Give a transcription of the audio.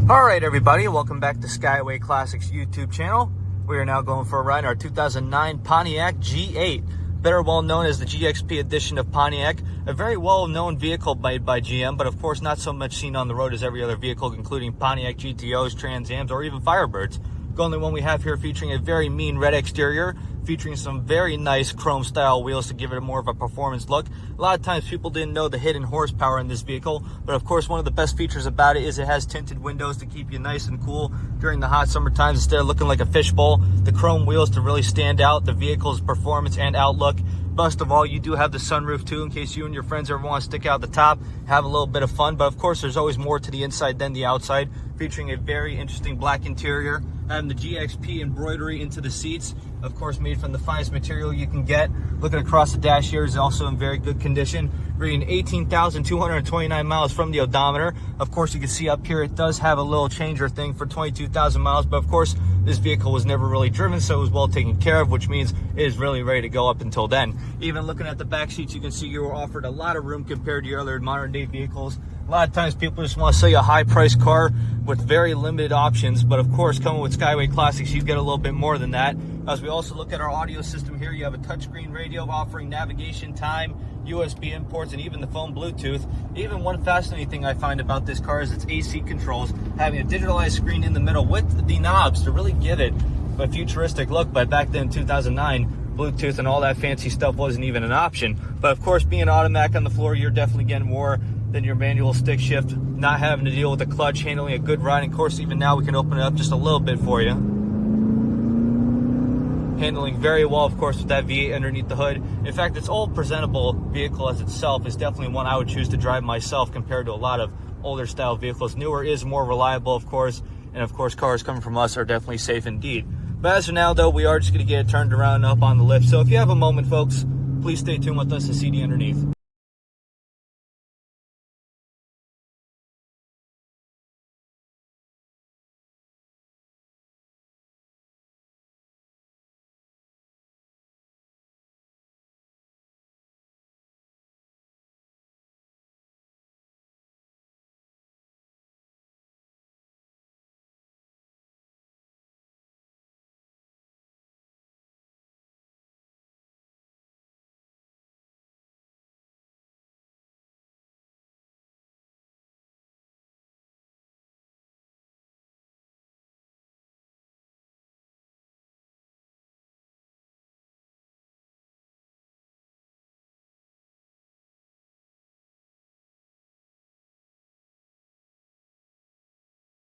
Alright everybody, welcome back to Skyway Classics YouTube channel. We are now going for a ride in our 2009 Pontiac G8, better well known as the GXP edition of Pontiac. A very well known vehicle made by GM, but of course not so much seen on the road as every other vehicle, including Pontiac GTOs, Trans Ams, or even Firebirds. The only one we have here featuring a very mean red exterior, featuring some very nice chrome style wheels to give it more of a performance look. A lot of times people didn't know the hidden horsepower in this vehicle, but of course one of the best features about it is it has tinted windows to keep you nice and cool during the hot summer times instead of looking like a fishbowl. The chrome wheels to really stand out the vehicle's performance and outlook. Best of all, you do have the sunroof too, in case you and your friends ever want to stick out the top, have a little bit of fun. But of course, there's always more to the inside than the outside, featuring a very interesting black interior, having the GXP embroidery into the seats, of course made from the finest material you can get. Looking across the dash here is also in very good condition, reading 18,229 miles from the odometer. Of course, you can see up here it does have a little changer thing for 22,000 miles, but of course this vehicle was never really driven, so it was well taken care of, which means it is really ready to go up until then. Even looking at the back seats, you can see you were offered a lot of room compared to your other modern day vehicles. A lot of times people just want to sell you a high priced car with very limited options, but of course coming with Skyway Classics you get a little bit more than that. As we also look at our audio system here, you have a touchscreen radio offering navigation, time, USB imports, and even the phone Bluetooth. Even one fascinating thing I find about this car is its AC controls, having a digitalized screen in the middle with the knobs to really give it a futuristic look. But back then in 2009, Bluetooth and all that fancy stuff wasn't even an option. But of course, being automatic on the floor, you're definitely getting more than your manual stick shift, not having to deal with the clutch, handling a good ride. And of course, even now we can open it up just a little bit for you. Handling very well, of course, with that V8 underneath the hood. In fact, this old presentable vehicle as itself is definitely one I would choose to drive myself compared to a lot of older style vehicles. Newer is more reliable, of course, and of course cars coming from us are definitely safe indeed. But as for now though, we are just going to get it turned around and up on the lift. So if you have a moment, folks, please stay tuned with us to see the underneath.